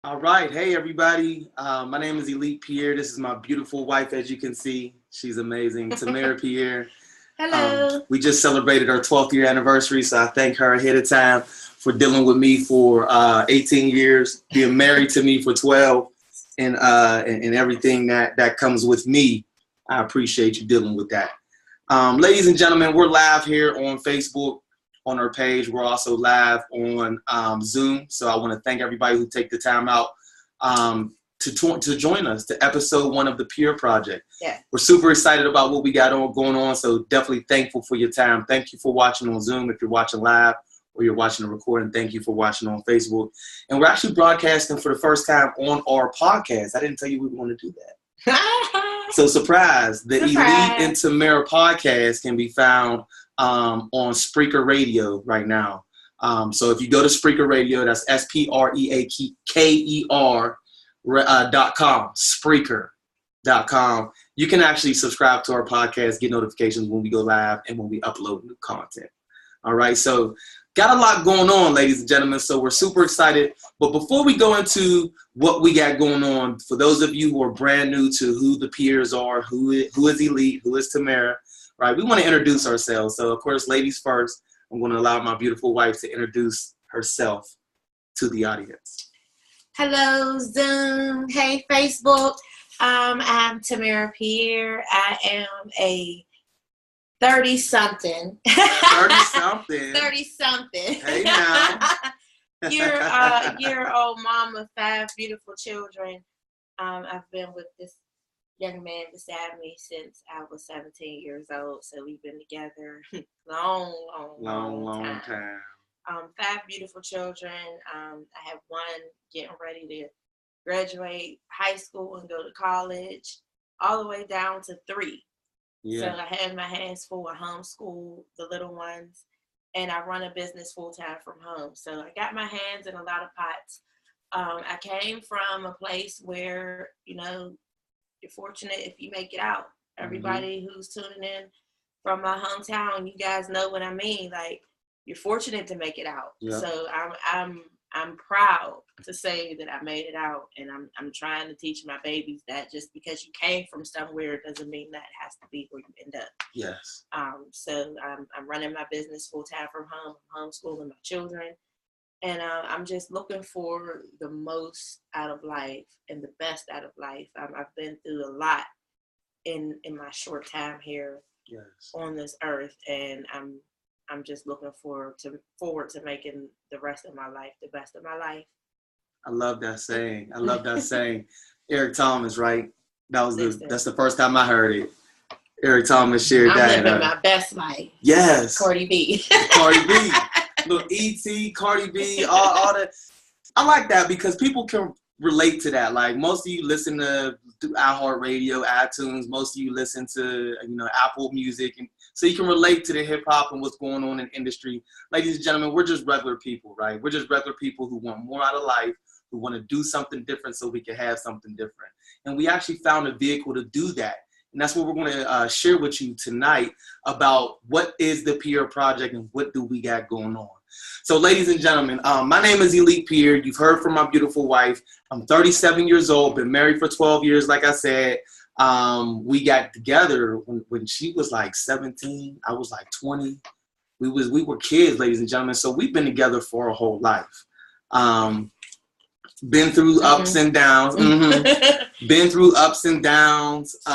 All right. Hey, everybody. My name is Elite Pierre. This is my beautiful wife, as you can see. She's amazing. Tamara Pierre. Hello. We just celebrated our 12th year anniversary, so I thank her ahead of time for dealing with me for 18 years, being married to me for 12, and everything that comes with me. I appreciate you dealing with that. Ladies and gentlemen, we're live here on Facebook on our page. We're also live on Zoom. So I want to thank everybody who take the time out to join us to episode 1 of the Pierre Project. Yeah. We're super excited about what we got going on. So definitely thankful for your time. Thank you for watching on Zoom. If you're watching live or you're watching the recording, thank you for watching on Facebook. And we're actually broadcasting for the first time on our podcast. I didn't tell you we were going to do that. So surprise, the Elite and Tamara podcast can be found on Spreaker Radio right now. So if you go to Spreaker Radio, that's SPREAKER.com, Spreaker.com. You can actually subscribe to our podcast, get notifications when we go live and when we upload new content. All right, so got a lot going on, ladies and gentlemen, so we're super excited. But before we go into what we got going on, for those of you who are brand new to who the peers are, who is Elite, who is Tamara, right, we want to introduce ourselves. So, of course, ladies first. I'm going to allow my beautiful wife to introduce herself to the audience. Hello, Zoom. Hey, Facebook. I'm Tamara Pierre. I am a 30-something. 30-something. 30-something. Hey, now. Year-old mom of 5 beautiful children. I've been with this young man beside me since I was 17 years old. So we've been together long time. 5 beautiful children. I have one getting ready to graduate high school and go to college, all the way down to 3. Yeah. So I have my hands full. I homeschool the little ones, and I run a business full time from home. So I got my hands in a lot of pots. I came from a place where, you're fortunate if you make it out. Everybody who's tuning in from my hometown, you guys know what I mean. Like, you're fortunate to make it out. Yeah. So I'm proud to say that I made it out, and I'm trying to teach my babies that just because you came from somewhere doesn't mean that has to be where you end up. Yes. So I'm running my business full time from home. I'm homeschooling my children, and I'm just looking for the most out of life and the best out of life. I've been through a lot in my short time here on this earth, and I'm just looking forward to making the rest of my life the best of my life. I love that saying. Eric Thomas, right? That's the first time I heard it. Eric Thomas shared that. I'm living my best life. Yes. Cardi B. Cardi B. Look, E.T., Cardi B, all that. I like that because people can relate to that. Like, most of you listen to iHeartRadio, iTunes. Most of you listen to, Apple Music. And so you can relate to the hip hop and what's going on in the industry. Ladies and gentlemen, we're just regular people, right? We're just regular people who want more out of life, who want to do something different so we can have something different. And we actually found a vehicle to do that. And that's what we're going to share with you tonight about what is the Pierre Project and what do we got going on. So, ladies and gentlemen, my name is Elite Pierre. You've heard from my beautiful wife. I'm 37 years old, been married for 12 years, like I said. We got together when she was like 17. I was like 20. We were kids, ladies and gentlemen. So we've been together for our whole life. Been through ups and downs. Been through ups and downs. 2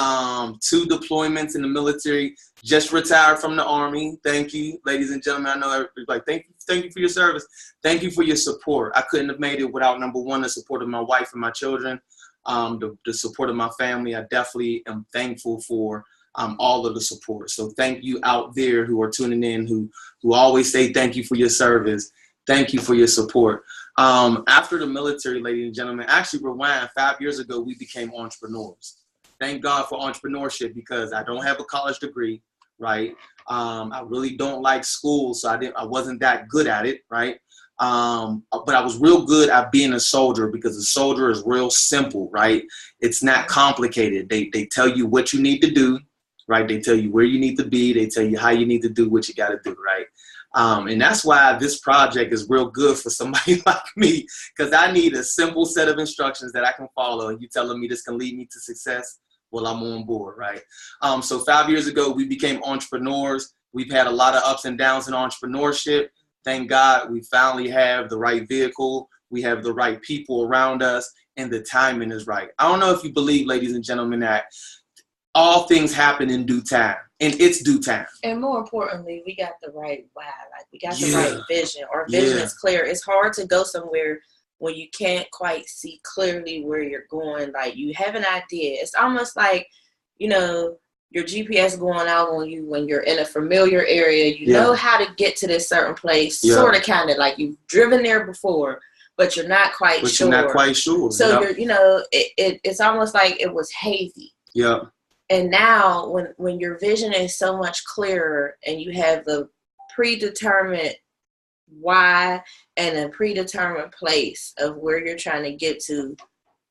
deployments in the military. Just retired from the Army. Thank you, ladies and gentlemen. I know everybody. Thank you for your service. Thank you for your support. I couldn't have made it without, number one, the support of my wife and my children, the support of my family. I definitely am thankful for all of the support. So thank you out there who are tuning in, who always say thank you for your service. Thank you for your support. After the military, ladies and gentlemen, actually rewind 5 years ago, we became entrepreneurs. Thank God for entrepreneurship because I don't have a college degree, right? I really don't like school, so I wasn't that good at it, right? But I was real good at being a soldier because a soldier is real simple, right? It's not complicated. They tell you what you need to do, right? They tell you where you need to be. They tell you how you need to do what you got to do, right? And that's why this project is real good for somebody like me, because I need a simple set of instructions that I can follow. And you telling me this can lead me to success? Well, I'm on board, right? So 5 years ago, we became entrepreneurs. We've had a lot of ups and downs in entrepreneurship. Thank God we finally have the right vehicle. We have the right people around us, and the timing is right. I don't know if you believe, ladies and gentlemen, that all things happen in due time, and it's due time. And more importantly, we got the right why. Like, we got the right vision. Our vision is clear. It's hard to go somewhere when you can't quite see clearly where you're going. Like, you have an idea. It's almost like, you know, your GPS going out on you when you're in a familiar area. You know how to get to this certain place, sort of, kind of like you've driven there before, but you're not quite sure. You're not quite sure. So you're, you know, it's almost like it was hazy. Yeah. And now when your vision is so much clearer and you have the predetermined why and a predetermined place of where you're trying to get to,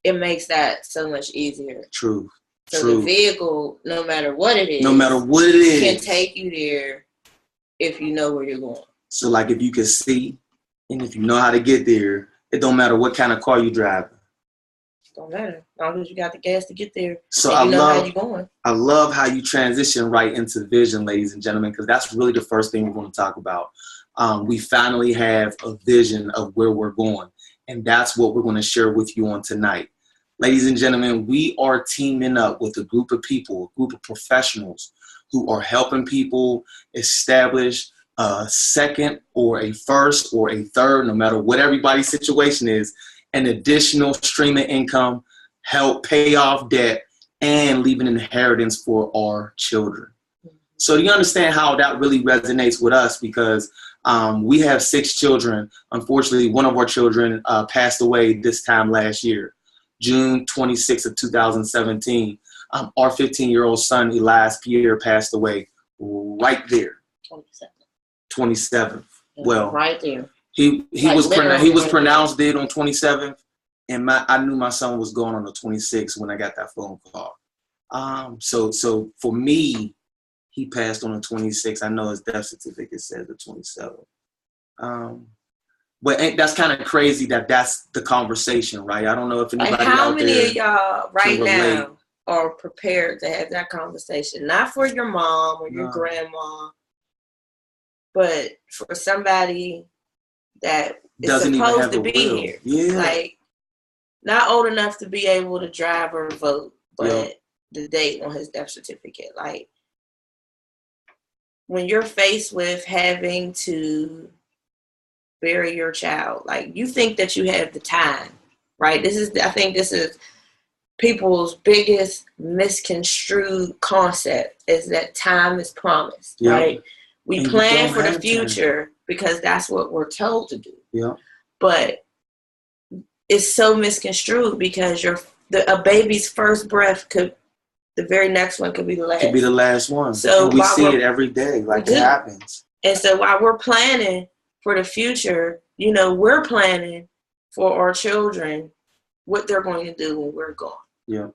it makes that so much easier. True. So the vehicle, no matter what it is, can take you there if you know where you're going. So like if you can see and if you know how to get there, it don't matter what kind of car you driving. Don't matter. As long as you got the gas to get there. So and you know how you're going. I love how you transition right into vision, ladies and gentlemen, because that's really the first thing we're going to talk about. We finally have a vision of where we're going, and that's what we're going to share with you on tonight. Ladies and gentlemen, we are teaming up with a group of people, a group of professionals who are helping people establish a second or a first or a third, no matter what everybody's situation is, an additional stream of income, help pay off debt, and leave an inheritance for our children. So do you understand how that really resonates with us? Because we have 6 children. Unfortunately, one of our children passed away this time last year, June 26th of 2017. Our 15-year-old son, Elite Pierre, passed away right there. 27th. Well, right there. He was pronounced dead on 27th, and I knew my son was going on the 26th when I got that phone call. So for me, he passed on the 26th. I know his death certificate says the 27th. But that's kind of crazy that that's the conversation, right? I don't know if anybody how many of y'all right now are prepared to have that conversation? Not for your mom or your grandma, but for somebody that is supposed to be here. Yeah. Like, not old enough to be able to drive or vote, but the date on his death certificate. Like, when you're faced with having to bury your child, like, you think that you have the time, right? I think this is people's biggest misconstrued concept, is that time is promised, right? We plan for the future because that's what we're told to do. Yeah. But it's so misconstrued because a baby's first breath the very next one could be the last. Could be the last one. So we see it every day, like it happens. And so while we're planning for the future, you know, we're planning for our children what they're going to do when we're gone. Yeah.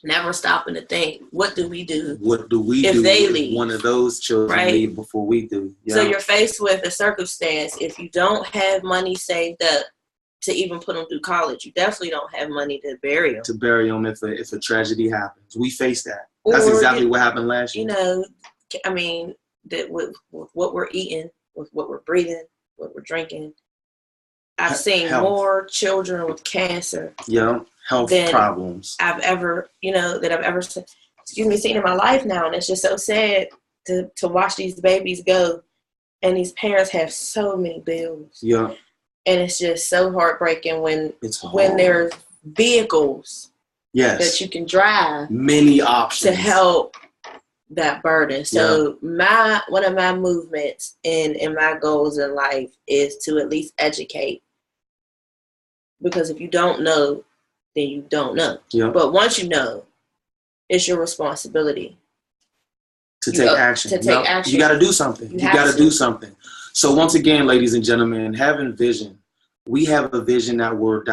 Never stopping to think, what do we do? What do we do if they leave? One of those children leave before we do. Yeah. So you're faced with a circumstance. If you don't have money saved up to even put them through college, you definitely don't have money to bury them. To bury them if a tragedy happens. We face that. That's exactly what happened last year. You know, I mean, that with what we're eating, with what we're breathing, what we're drinking, I've seen more children with cancer. Yeah, health problems. I've ever seen in my life now. And it's just so sad to watch these babies go. And these parents have so many bills. Yeah. And it's just so heartbreaking when there's vehicles that you can drive. Many options. To help that burden. So one of my movements and my goals in life is to at least educate. Because if you don't know, then you don't know. Yeah. But once you know, it's your responsibility to take action. You got to do something. You got to do something. So once again, ladies and gentlemen, having vision, we have a vision that we're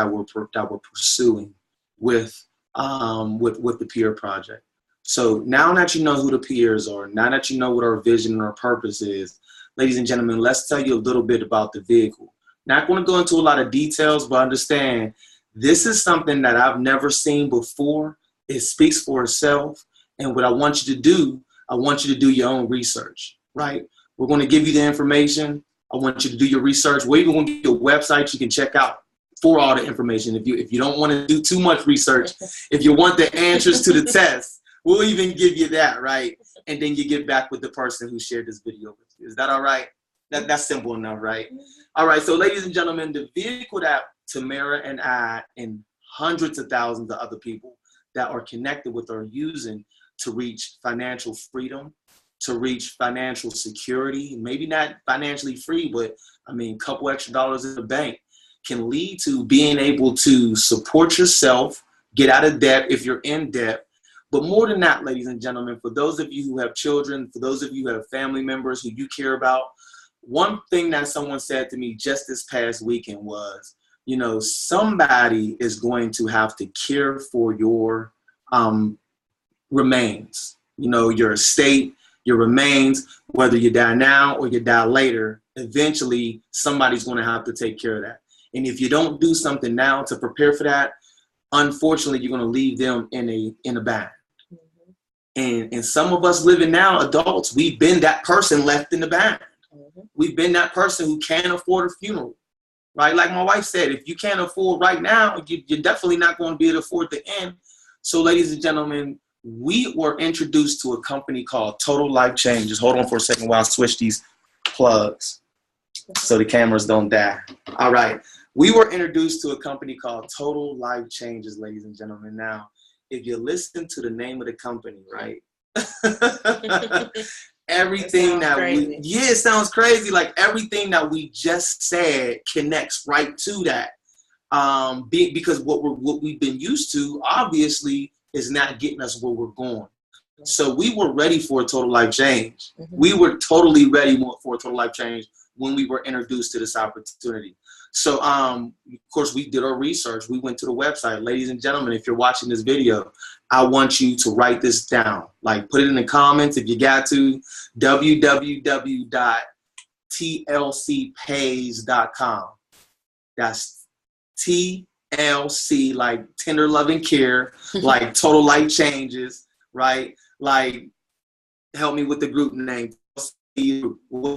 pursuing with the Pierre Project. So now that you know who the Pierres are, now that you know what our vision and our purpose is, ladies and gentlemen, let's tell you a little bit about the vehicle. Not going to go into a lot of details, but understand this is something that I've never seen before. It speaks for itself. And what I want you to do, I want you to do your own research, right? We're going to give you the information. I want you to do your research. We're even going to give you a website you can check out for all the information. If you don't want to do too much research, if you want the answers to the test, we'll even give you that, right? And then you get back with the person who shared this video with you. Is that all right? That's simple enough, right? All right, so ladies and gentlemen, the vehicle that Tamara and I and hundreds of thousands of other people that are connected with are using to reach financial freedom, to reach financial security, maybe not financially free, but I mean, a couple extra dollars in the bank can lead to being able to support yourself, get out of debt if you're in debt. But more than that, ladies and gentlemen, for those of you who have children, for those of you who have family members who you care about, one thing that someone said to me just this past weekend was, you know, somebody is going to have to care for your remains, you know, your estate, your remains, whether you die now or you die later, eventually somebody's going to have to take care of that. And if you don't do something now to prepare for that, unfortunately, you're going to leave them in a bind. And some of us living now, adults, we've been that person left in the bind. We've been that person who can't afford a funeral, right? Like my wife said, if you can't afford right now, you're definitely not going to be able to afford the end. So ladies and gentlemen, we were introduced to a company called Total Life Changes. Hold on for a second while I switch these plugs so the cameras don't die. All right. We were introduced to a company called Total Life Changes, ladies and gentlemen. Now, if you listen to the name of the company, right? Everything that we, it sounds crazy. Like everything that we just said connects right to that. Because what we've been used to, obviously, is not getting us where we're going. So we were ready for a total life change. We were totally ready for a total life change when we were introduced to this opportunity. So, of course, we did our research. We went to the website. Ladies and gentlemen, if you're watching this video, I want you to write this down. Like, put it in the comments if you got to. www.tlcpays.com. That's TLC, like tender loving care, like total life changes, right? Like, help me with the group name. What's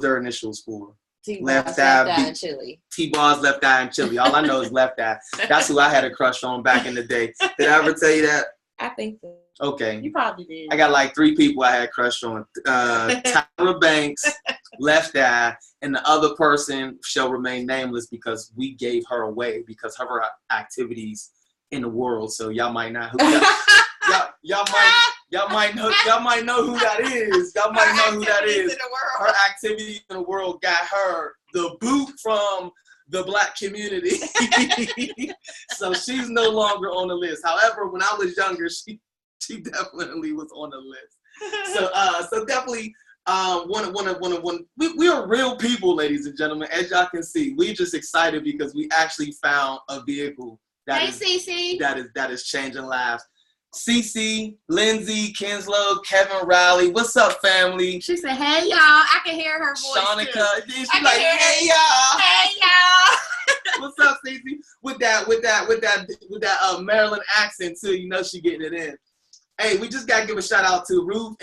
their initials for? Left eye and chili. T-Ball's left eye and chili. All I know is left eye. That's who I had a crush on back in the day. Did I ever tell you that? I think so. Okay. You probably did. I got like 3 people I had a crush on. Tyra Banks, left eye, and the other person shall remain nameless because we gave her away because of her activities in the world. So y'all might not. Y'all might know who that is. Y'all might know who that is. Her activities in the world got her the boot from the Black community. So she's no longer on the list. However, when I was younger, she definitely was on the list. So definitely we are real people, ladies and gentlemen. As y'all can see, we're just excited because we actually found a vehicle that is changing lives. Cece, Lindsay, Kinslow, Kevin Riley, what's up, family? She said, "Hey y'all," I can hear her voice. Shanika, she's like, "Hey y'all, hey y'all." What's up, Cece? With that Maryland accent too, you know she getting it in. Hey, we just gotta give a shout out to Ruth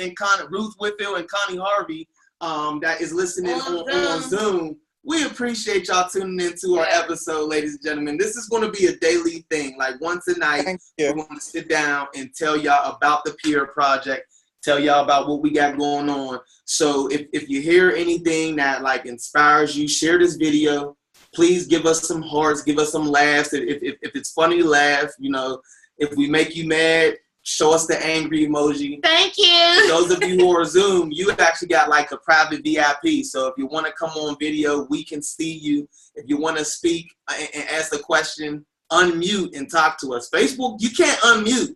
Whitfield and Connie Harvey, that is listening on Zoom. We appreciate y'all tuning into our episode, ladies and gentlemen. This is going to be a daily thing. Like once a night, we're going to sit down and tell y'all about the Pierre Project, tell y'all about what we got going on. So if you hear anything that like inspires you, share this video. Please give us some hearts, give us some laughs. If it's funny, laugh. You know, if we make you mad, show us the angry emoji. Thank you. Those of you who are Zoom, you actually got like a private VIP. So if you want to come on video, we can see you. If you want to speak and ask a question, unmute and talk to us. Facebook, you can't unmute.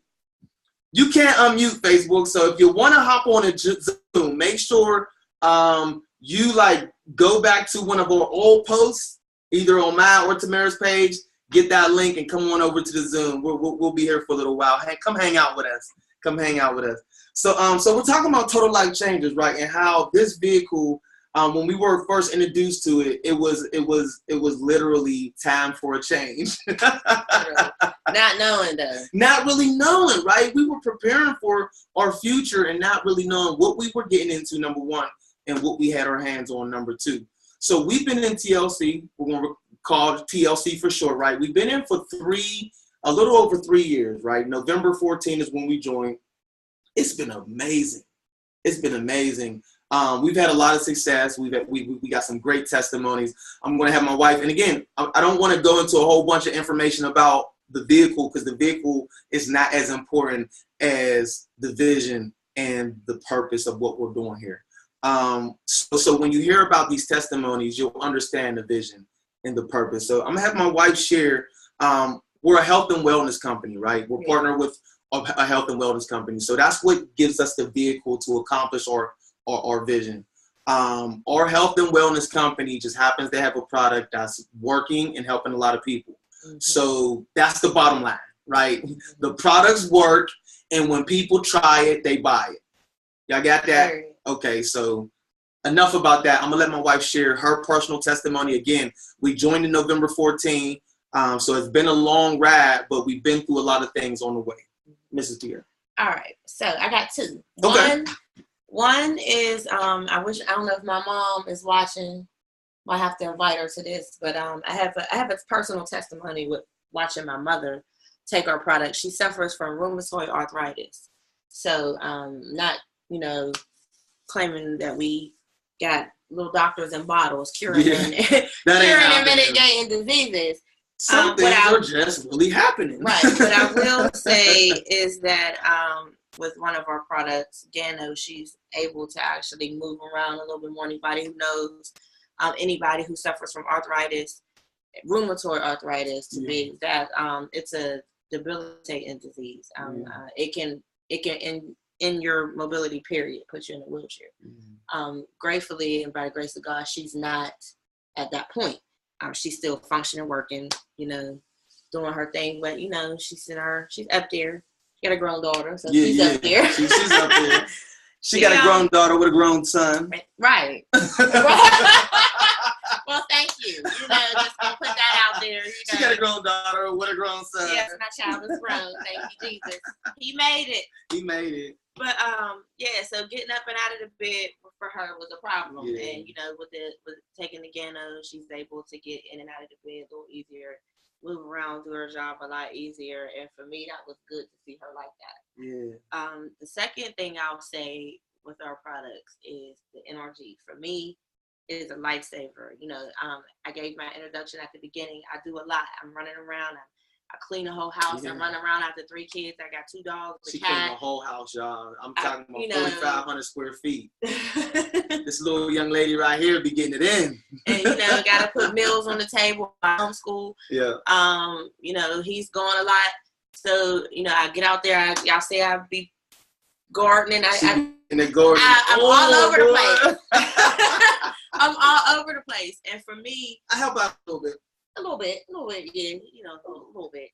You can't unmute Facebook. So if you want to hop on a Zoom, make sure you like go back to one of our old posts, either on mine or Tamara's page. Get that link and come on over to the Zoom. We'll be here for a little while. Come hang out with us. Come hang out with us. So we're talking about total life changes, right? And how this vehicle when we were first introduced to it, it was literally time for a change. Not knowing though. Not really knowing, right? We were preparing for our future and not really knowing what we were getting into, number one, and what we had our hands on, number two. So we've been in TLC. We're going to call it TLC for short, right? We've been in for a little over 3 years, right? November 14 is when we joined. It's been amazing. It's been amazing. We've had a lot of success. We got some great testimonies. I'm going to have my wife, and again, I don't want to go into a whole bunch of information about the vehicle because the vehicle is not as important as the vision and the purpose of what we're doing here. So when you hear about these testimonies, you'll understand the vision and the purpose. So I'm going to have my wife share. We're a health and wellness company, right? We're partnered with a health and wellness company. So that's what gives us the vehicle to accomplish our vision. Our health and wellness company just happens to have a product that's working and helping a lot of people. Mm-hmm. So that's the bottom line, right? Mm-hmm. The products work, and when people try it, they buy it. Y'all got that? Okay, so enough about that. I'm going to let my wife share her personal testimony. Again, we joined in November 14, so it's been a long ride, but we've been through a lot of things on the way. Mrs. Pierre. All right, so I got two. Okay. One is, I don't know if my mom is watching. Might have to invite her to this, but I have a personal testimony with watching my mother take our product. She suffers from rheumatoid arthritis. So not, claiming that we got little doctors in bottles curing them and getting diseases. Some things are just really happening. Right. What I will say is that with one of our products, Gano, she's able to actually move around a little bit more. Anybody who knows, anybody who suffers from arthritis, rheumatoid arthritis, to be exact, it's a debilitating disease. It can in your mobility period put you in a wheelchair. Gratefully, and by the grace of God, she's not at that point. She's still functioning, working, doing her thing, but she's up there. She got a grown daughter, so she's up there. She's up there. She got a grown daughter with a grown son. Right. Well, thank you. Just gonna put that out there. She got a grown daughter with a grown son. Yes, my child is grown. Thank you, Jesus. He made it. But so getting up and out of the bed for her was a problem. Yeah. And with taking the Gano, she's able to get in and out of the bed a little easier, move around, do her job a lot easier. And for me, that was good to see her like that. Yeah. The second thing I'll say with our products is the NRG. For me, is a lifesaver. I gave my introduction at the beginning. I do a lot. I'm running around. I clean the whole house. I'm running around after 3 kids. I got 2 dogs. She cleaned the whole house, y'all. I'm talking about 4,500 square feet. This little young lady right here be getting it in. And got to put meals on the table. Homeschool. Yeah. He's going a lot. So I get out there. Y'all say I be gardening. I'm all over the place. I'm all over the place, and for me, I help out a little bit. A little bit, yeah, a little bit.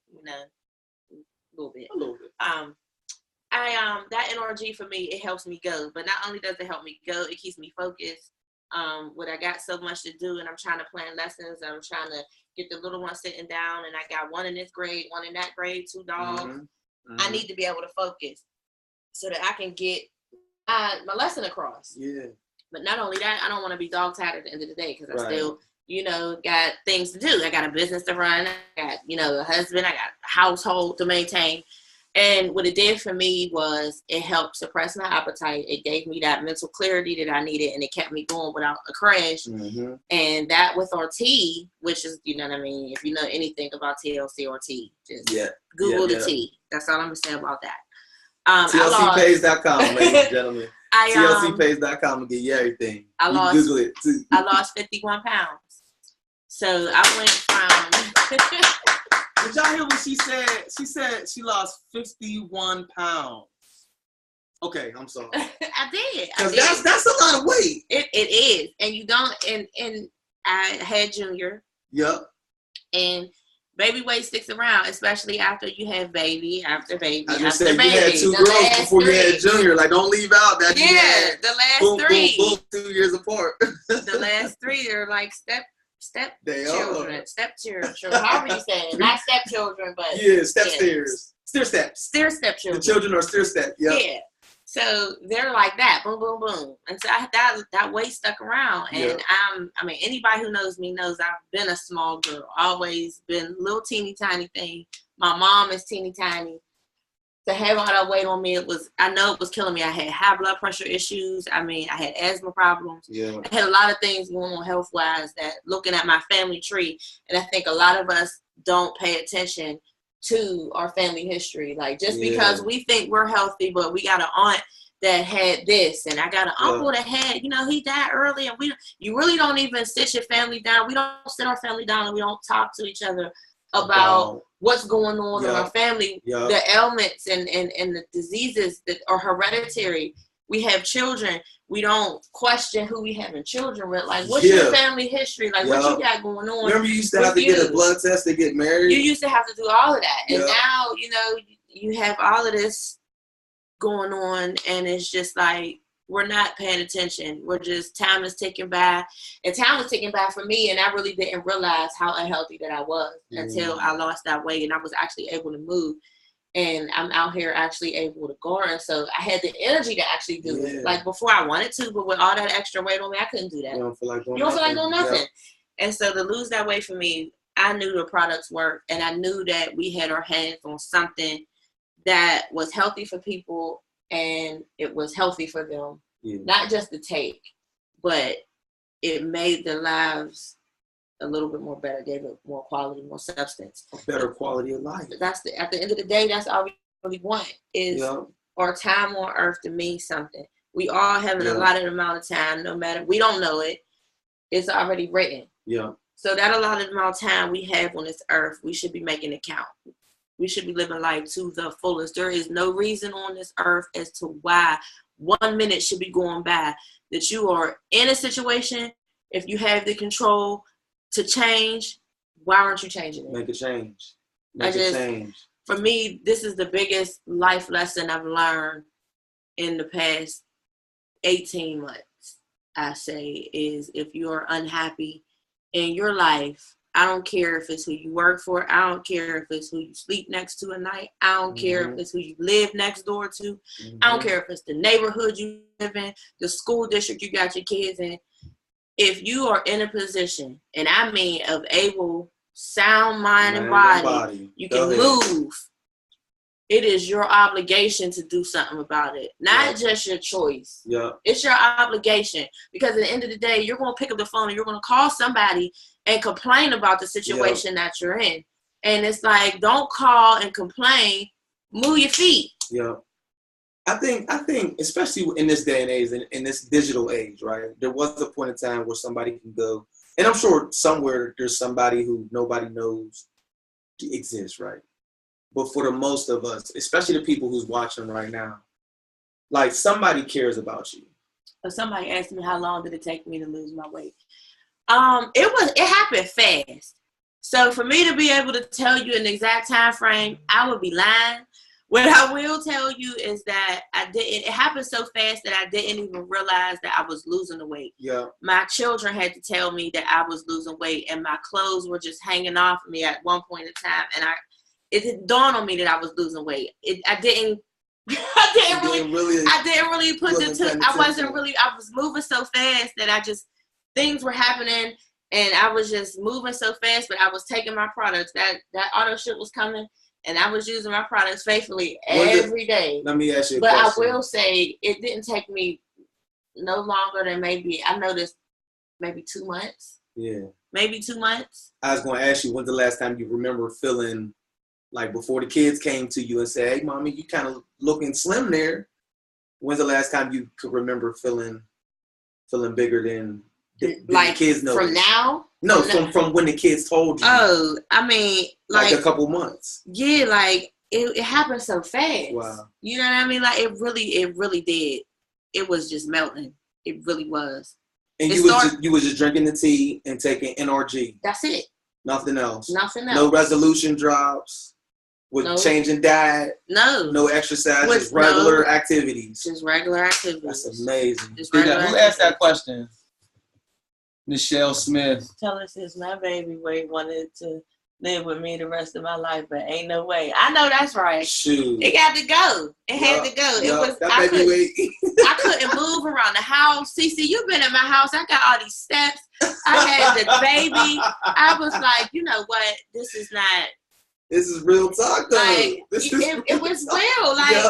That NRG for me, it helps me go. But not only does it help me go, it keeps me focused. When I got so much to do, and I'm trying to plan lessons, I'm trying to get the little one sitting down, and I got one in this grade, one in that grade, 2 dogs. Mm-hmm. I need to be able to focus so that I can get my lesson across. Yeah. But not only that, I don't want to be dog tired at the end of the day because I still, got things to do. I got a business to run. I got, a husband. I got a household to maintain. And what it did for me was it helped suppress my appetite. It gave me that mental clarity that I needed, and it kept me going without a crash. Mm-hmm. And that with our tea, which is, if you know anything about TLC or tea, just Google the tea. That's all I'm going to say about that. TLCpays.com, ladies and gentlemen. TLCpays.com will get you everything. Google it too. I lost 51 pounds. So I went from. Did y'all hear what she said? She said she lost 51 pounds. Okay, I'm sorry. I did. Because that's a lot of weight. It is. And you don't, and I had Junior. Yep. And baby weight sticks around, especially after you have baby after baby I after just said baby. You had 2 girls before you had Junior. Like, don't leave out that. Yeah, the last 3. Boom, 2 years apart. The last 3 are like step children. However you say it. Not stepchildren, but stairs. Stair steps. Stair step children. The children are stair step. Yep. Yeah. So they're like that, boom, boom, boom. And so that weight stuck around. And anybody who knows me knows I've been a small girl, always been a little teeny tiny thing. My mom is teeny tiny. To have all that weight on me, I know it was killing me. I had high blood pressure issues. I had asthma problems. Yeah. I had a lot of things going on health-wise that looking at my family tree, and I think a lot of us don't pay attention to our family history. Like, just because we think we're healthy, but we got an aunt that had this, and I got an uncle that had, he died early, and you really don't even sit your family down. We don't sit our family down, and we don't talk to each other about what's going on in our family, the ailments and the diseases that are hereditary. We have children. We don't question who we having children with. Like, what's your family history? Like, what you got going on? Remember, you used to have to get a blood test to get married? You used to have to do all of that. And now, you have all of this going on, and it's just like, we're not paying attention. We're just, time is ticking by. And time was ticking by for me, and I really didn't realize how unhealthy that I was until I lost that weight, and I was actually able to move. And I'm out here actually able to garden. So I had the energy to actually do it. Like, before I wanted to, but with all that extra weight on me, I couldn't do that. You don't feel like doing nothing. Yeah. And so to lose that weight for me, I knew the products worked, and I knew that we had our hands on something that was healthy for people, and it was healthy for them. Yeah. Not just to take, but it made their lives a little bit more better, gave it more quality, more substance. A better quality of life. At the end of the day, that's all we really want, is our time on earth to mean something. We all have an allotted amount of time, no matter, we don't know it. It's already written. Yeah. So that allotted amount of time we have on this earth, we should be making it count. We should be living life to the fullest. There is no reason on this earth as to why 1 minute should be going by that you are in a situation. If you have the control to change, why aren't you changing it? Make a change. Make a change. For me, this is the biggest life lesson I've learned in the past 18 months, I say, is if you're unhappy in your life, I don't care if it's who you work for. I don't care if it's who you sleep next to at night. I don't care if it's who you live next door to. I don't care if it's the neighborhood you live in, the school district you got your kids in. If you are in a position, and I mean of able, sound mind and body, you can move. It is your obligation to do something about it. Not just your choice. Yeah. It's your obligation. Because at the end of the day, you're going to pick up the phone and you're going to call somebody and complain about the situation that you're in. And it's like, don't call and complain. Move your feet. Yeah. I think, especially in this day and age, in this digital age, right? There was a point in time where somebody can go, and I'm sure somewhere there's somebody who nobody knows exists, right? But for the most of us, especially the people who's watching right now, like, somebody cares about you. Somebody asked me how long did it take me to lose my weight. It happened fast. So for me to be able to tell you an exact time frame, I would be lying. What I will tell you is that it happened so fast that I didn't even realize that I was losing the weight. Yeah. My children had to tell me that I was losing weight, and my clothes were just hanging off me at one point in time, and it dawned on me that I was losing weight. I didn't really put the two. I was moving so fast that things were happening, and I was just moving so fast, but I was taking my products. That auto ship was coming, and I was using my products faithfully every day. Let me ask you a question. But I will say it didn't take me no longer than maybe 2 months. Yeah. Maybe 2 months. I was going to ask you, when's the last time you remember feeling like, before the kids came to you and said, "Hey, mommy, you kind of looking slim there." When's the last time you could remember feeling bigger than like the kids know? From now? No, from when the kids told you. Oh, I mean, like a couple months. Yeah, like it happened so fast. Wow. You know what I mean? Like it really did. It was just melting. It really was. And you was just drinking the tea and taking NRG. That's it. Nothing else. Nothing else. No resolution drops. With changing diet. No exercise. Just regular activities. Just regular activities. That's amazing. Who asked that question? Michelle Smith. Tell us this. My baby wanted to live with me the rest of my life, but ain't no way. I know that's right. Shoot. It got to go. It had to go. It was. I couldn't move around the house. Cece, you've been in my house. I got all these steps. I had the baby. I was like, you know what? This is not. This is real talk, though. Like, it was real. Like,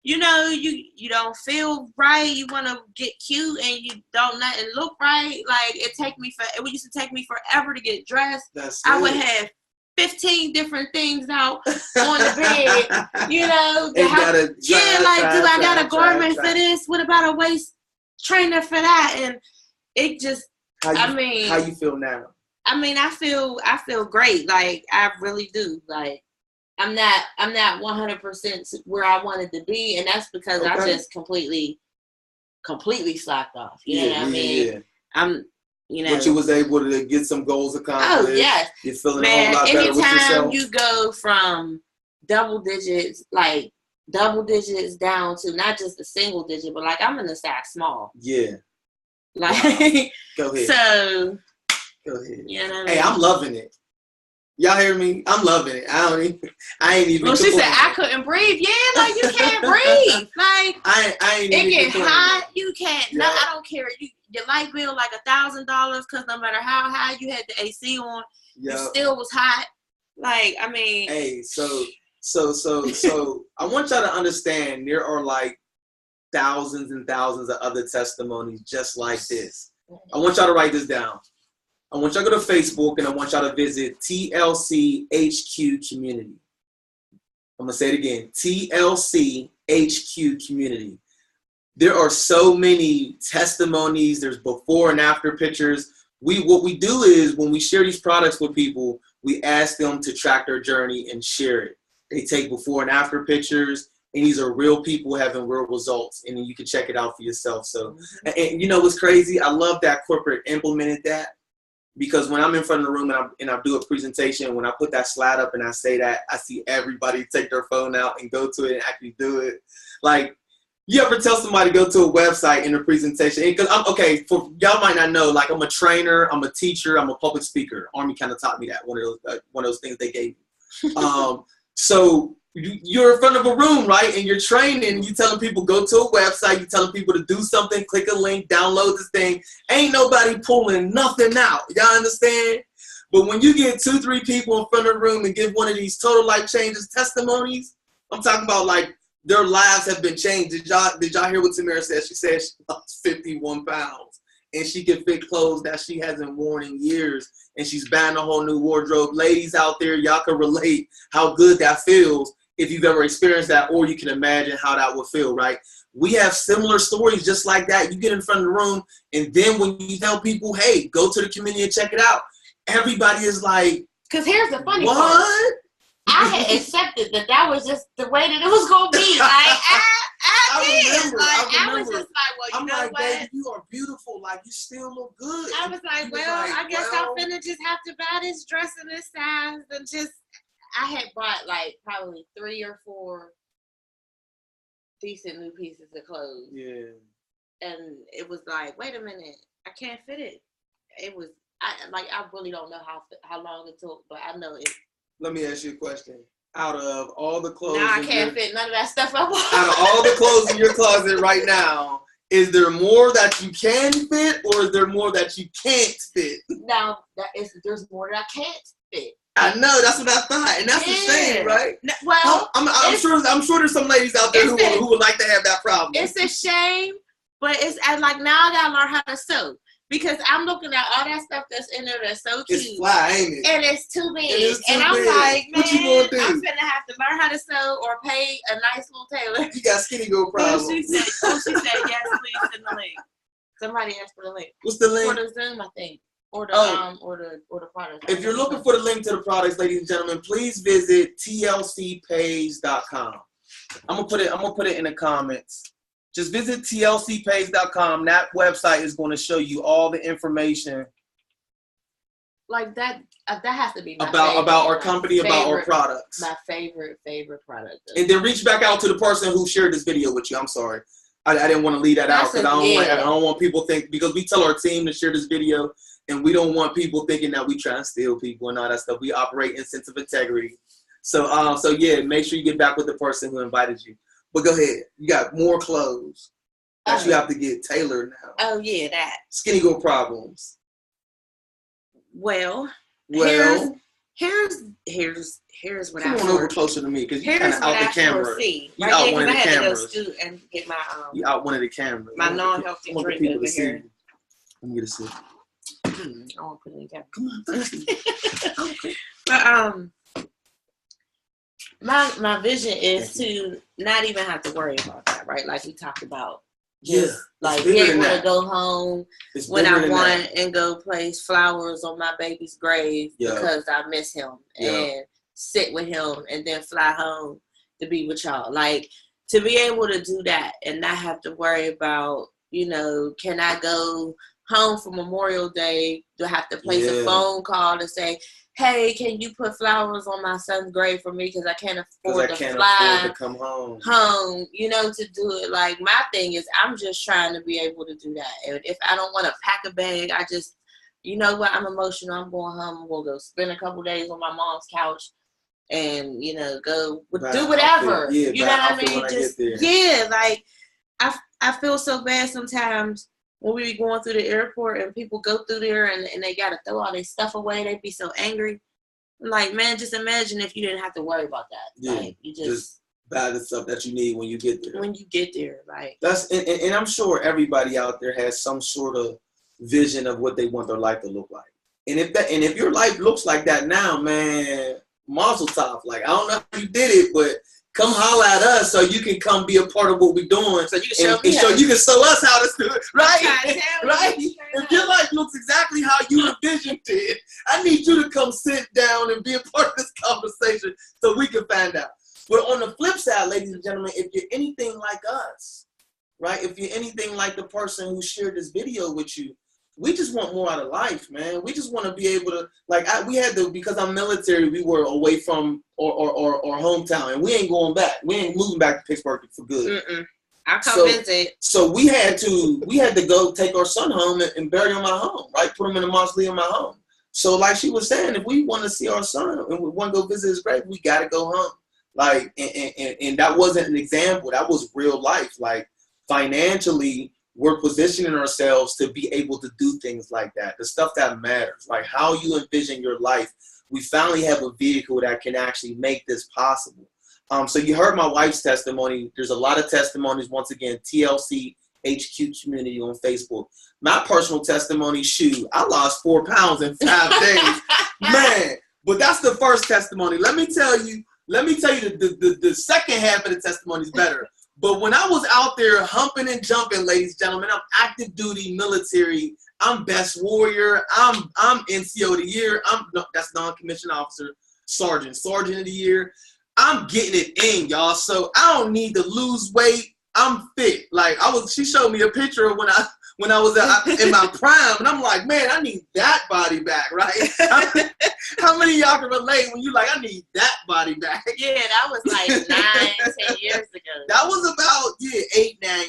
you know, you don't feel right. You want to get cute and you don't nothing look right. Like, it used to take me forever to get dressed. I would have 15 different things out on the bed. You know, do I got a garment for this? What about a waist trainer for that? And it just, how you feel now? I mean, I feel great. Like, I really do. Like, I'm not 100% where I wanted to be, and that's because I just completely slacked off. You know what I mean? Yeah. I'm, you know. But you was able to get some goals accomplished. Oh yes. You're feeling a whole lot better with yourself. Anytime you go from double digits down to not just a single digit, but like I'm in a size small. Yeah. Like, wow. Go ahead. So. Go ahead. You know what I mean? Hey, I'm loving it. Y'all hear me? I'm loving it. I ain't even. Well, she said I couldn't breathe. Yeah, like you can't breathe. Like I ain't it get hot. You can't. Yeah. No, I don't care. Your light bill like $1,000 because no matter how high you had the AC on, it still was hot. Like I mean. Hey, so I want y'all to understand there are like thousands and thousands of other testimonies just like this. I want y'all to write this down. I want y'all to go to Facebook and I want y'all to visit TLC HQ Community. I'm going to say it again. TLC HQ Community. There are so many testimonies. There's before and after pictures. What we do is when we share these products with people, we ask them to track their journey and share it. They take before and after pictures, and these are real people having real results, and then you can check it out for yourself. So, and you know what's crazy? I love that corporate implemented that. Because when I'm in front of the room and I do a presentation, when I put that slide up and I say that, I see everybody take their phone out and go to it and actually do it. Like, you ever tell somebody to go to a website in a presentation? Because for y'all might not know, like I'm a trainer, I'm a teacher, I'm a public speaker. Army kind of taught me that, one of those things they gave me. So you're in front of a room, right? And you're training, you telling people go to a website, you telling people to do something, click a link, download this thing. Ain't nobody pulling nothing out. Y'all understand? But when you get 2-3 people in front of the room and give one of these total life changes testimonies, I'm talking about like their lives have been changed. Did y'all hear what Tamara said? She said she lost 51 pounds and she can fit clothes that she hasn't worn in years. And she's buying a whole new wardrobe. Ladies out there, y'all can relate how good that feels. If you've ever experienced that, or you can imagine how that would feel, right? We have similar stories just like that. You get in front of the room, and then when you tell people, hey, go to the community and check it out, everybody is like, because here's the funny part. I had accepted that was just the way that it was going to be. Like, I did. I was just like, well, you know what? Baby, you are beautiful. Like, you still look good. I was like, I guess I'm finna just have to buy this dress in this size and just. I had bought like probably 3 or 4 decent new pieces of clothes. Yeah. And it was like, wait a minute, I can't fit it. It was, I really don't know how long it took, but I know it. Let me ask you a question. Out of all the clothes. Now I can't fit none of that stuff I bought. Out of all the clothes in your closet right now, is there more that you can fit or is there more that you can't fit? No, there's more that I can't fit. I know, that's what I thought, and that's a shame, right? Well, I'm sure there's some ladies out there who would like to have that problem. It's a shame, but it's like now I gotta learn how to sew because I'm looking at all that stuff that's in there that's so cute. It's fly, ain't it? And it's too big, and I'm like, man, what you gonna do? I'm gonna have to learn how to sew or pay a nice little tailor. You got skinny girl problems. She said, yes, please send the link. Somebody asked for the link. What's the link? For the Zoom, I think. Or the products. If you're looking for the link to the products, ladies and gentlemen, please visit tlcpage.com. I'm gonna put it in the comments. Just visit tlcpage.com. That website is going to show you all the information. like that has to be my about our company, about our products. My favorite product. And then reach back out to the person who shared this video with you. I'm sorry. I didn't want to leave that out because I don't want people think, because we tell our team to share this video and we don't want people thinking that we try to steal people and all that stuff. We operate in sense of integrity. So yeah, make sure you get back with the person who invited you. But go ahead. You got more clothes that you have to get tailored now. Oh yeah, that. Skinny girl problems. Well, here's what Come I on over closer to me because you kind of out the camera. You out one of the cameras. And get my you out one of the cameras. My non-healthy drink over here. Let me get a sip. I won't put it in the camera. Come on, okay. But my vision is to not even have to worry about that, right? Like we talked about. Just, like be able to go home when I want and go place flowers on my baby's grave because I miss him and sit with him and then fly home to be with y'all. Like to be able to do that and not have to worry about, you know, can I go home for Memorial Day? Do I have to place a phone call to say, hey, can you put flowers on my son's grave for me because I can't afford to fly to come home, you know, to do it. Like my thing is I'm just trying to be able to do that. And if I don't want to pack a bag, I just, you know what, I'm emotional. I'm going home. I'm going to go spend a couple days on my mom's couch and, you know, go do whatever. You know what I mean? Just, like I feel so bad sometimes when we be going through the airport and people go through there and they got to throw all their stuff away, they be so angry. I'm like, man, just imagine if you didn't have to worry about that. Yeah, like, you just buy the stuff that you need when you get there. Like that's and I'm sure everybody out there has some sort of vision of what they want their life to look like. And if your life looks like that now, man, mazel tov. Like I don't know how you did it, but come holler at us so you can come be a part of what we're doing. So you can show us how to do it. Right? Right? If your life looks exactly how you envisioned it, I need you to come sit down and be a part of this conversation so we can find out. But on the flip side, ladies and gentlemen, if you're anything like us, right? If you're anything like the person who shared this video with you, we just want more out of life, man. We just want to be able to, because I'm military, we were away from our hometown, and we ain't going back. We ain't moving back to Pittsburgh for good. I'll come visit. So we had to go take our son home and bury him in my home, right? Put him in a mausoleum in my home. So like she was saying, if we want to see our son and we want to go visit his grave, we got to go home. Like, and that wasn't an example. That was real life. Like financially, we're positioning ourselves to be able to do things like that. The stuff that matters, like how you envision your life. We finally have a vehicle that can actually make this possible. So you heard my wife's testimony. There's a lot of testimonies. Once again, TLC HQ community on Facebook. My personal testimony, I lost 4 pounds in 5 days. Man, but that's the first testimony. Let me tell you the second half of the testimony is better. But when I was out there humping and jumping, ladies and gentlemen, I'm active duty military. I'm best warrior. I'm NCO of the year. That's non-commissioned officer, sergeant of the year. I'm getting it in, y'all. So I don't need to lose weight. I'm fit. Like she showed me a picture of when I was in my prime, and I'm like, man, I need that body back, right? How many of y'all can relate when you like, I need that body back? Yeah, that was like 9-10 years ago. That was about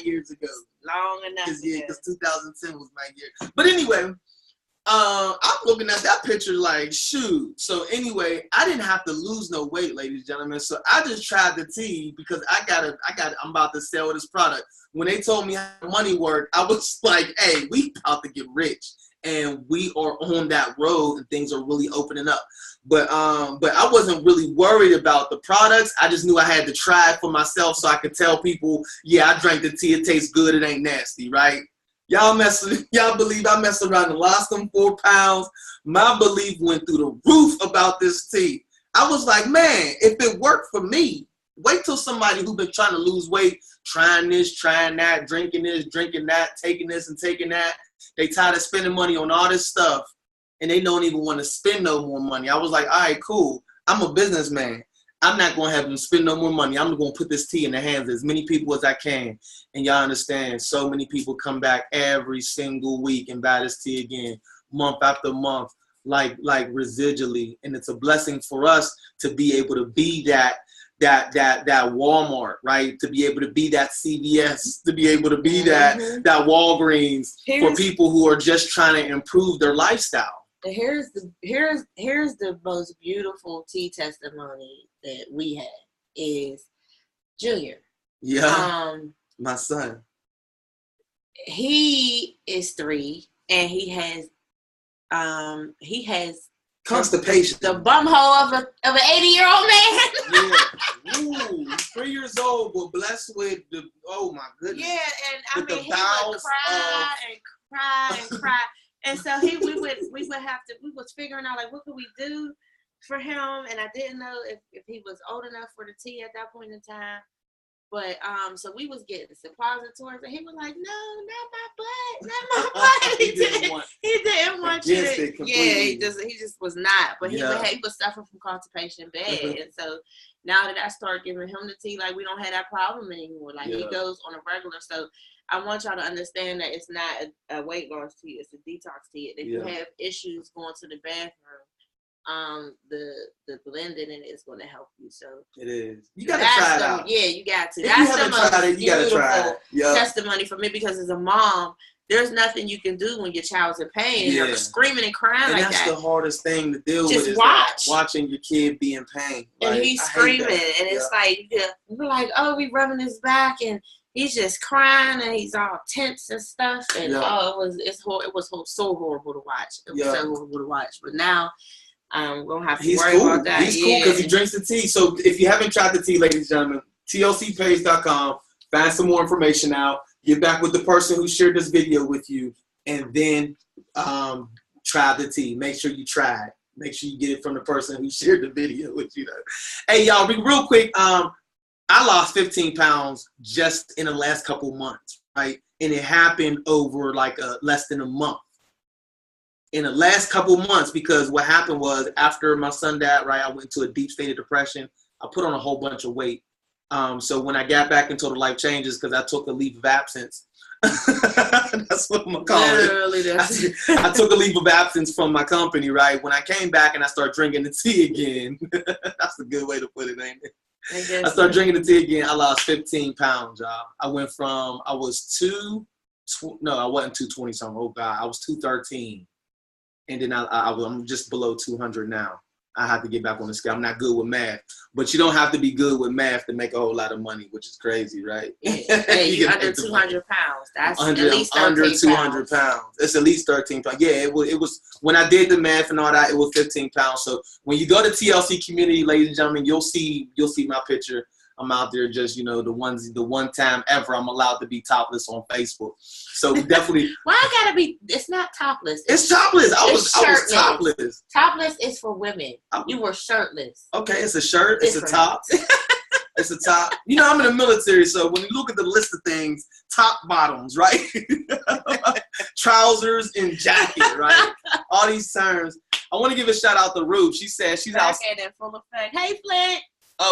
8-9 years ago. Long enough. Because 2010 was my year. But anyway, I'm looking at that picture like, shoot. So anyway, I didn't have to lose no weight, ladies and gentlemen. So I just tried the tea because I'm about to sell this product. When they told me how money worked, I was like, hey, we about to get rich. And we are on that road and things are really opening up. But I wasn't really worried about the products. I just knew I had to try it for myself so I could tell people, yeah, I drank the tea. It tastes good. It ain't nasty, right? Y'all believe I messed around and lost them 4 pounds. My belief went through the roof about this tea. I was like, man, if it worked for me, wait till somebody who's been trying to lose weight, trying this, trying that, drinking this, drinking that, taking this and taking that. They tired of spending money on all this stuff, and they don't even want to spend no more money. I was like, all right, cool. I'm a businessman. I'm not going to have them spend no more money. I'm going to put this tea in the hands of as many people as I can. And y'all understand, so many people come back every single week and buy this tea again, month after month. residually, and it's a blessing for us to be able to be that Walmart, right? To be able to be that CVS, to be able to be that Walgreens for people who are just trying to improve their lifestyle. Here's the most beautiful tea testimony that we had is Junior. Yeah. My son. He is 3 and he has constipation. The bumhole of an 80-year-old man. Yeah. Ooh, he's 3 years old, but blessed with the, oh my goodness. Yeah, and he would cry and cry. And so we was figuring out like what could we do for him, and I didn't know if he was old enough for the tea at that point in time. But so we was getting suppositories, and he was like, "No, not my butt." He didn't want you to. Yeah, he just was not. But he was suffering from constipation bad, and so now that I start giving him the tea, like we don't have that problem anymore. Like he goes on a regular. So I want y'all to understand that it's not a weight loss tea; it's a detox tea. If you have issues going to the bathroom, the blending in it is going to help you. So it is. You got to try it out. Yeah, you got to. If you haven't tried it, you got to try it. Testimony for me, because as a mom, there's nothing you can do when your child's in pain and they're screaming and crying like that. And that's the hardest thing to deal with. Just watch. Watching your kid be in pain. And he's screaming, and it's like we're like, oh, we rubbing his back, and he's just crying, and he's all tense and stuff. And it was so horrible to watch. It was so horrible to watch. But now I'm gonna have to worry about that. He's cool because he drinks the tea. So if you haven't tried the tea, ladies and gentlemen, tlcpage.com, find some more information out. Get back with the person who shared this video with you, and then try the tea. Make sure you try it. Make sure you get it from the person who shared the video with you. Hey, y'all, real quick. I lost 15 pounds just in the last couple months, right? And it happened over like less than a month. In the last couple months, because what happened was after my son died, right, I went into a deep state of depression. I put on a whole bunch of weight. So when I got back into the life changes, because I took a leave of absence. That's what I'm going to call it. I took a leave of absence from my company, right? When I came back and I started drinking the tea again, that's a good way to put it, ain't it? I started drinking the tea again. I lost 15 pounds, y'all. I went from, I wasn't 220 something. Oh God, I was 213. And then I'm just below 200 now. I have to get back on the scale. I'm not good with math, but you don't have to be good with math to make a whole lot of money, which is crazy, right? Yeah, you're under 200 pounds. That's at least 13 under 200 pounds. It's at least 13 pounds. Yeah, it was when I did the math and all that, it was 15 pounds. So when you go to TLC community, ladies and gentlemen, you'll see my picture. I'm out there just, the one time ever I'm allowed to be topless on Facebook. So definitely. Well, I gotta be. It's not topless. It's topless. I was topless. Topless is for women. You were shirtless. Okay, it's a shirt. It's a top. It's a top. I'm in the military, so when you look at the list of things, top, bottoms, right? Trousers and jacket, right? All these terms. I want to give a shout out to Ruth. She said she's out. In full effect. Hey, Flint.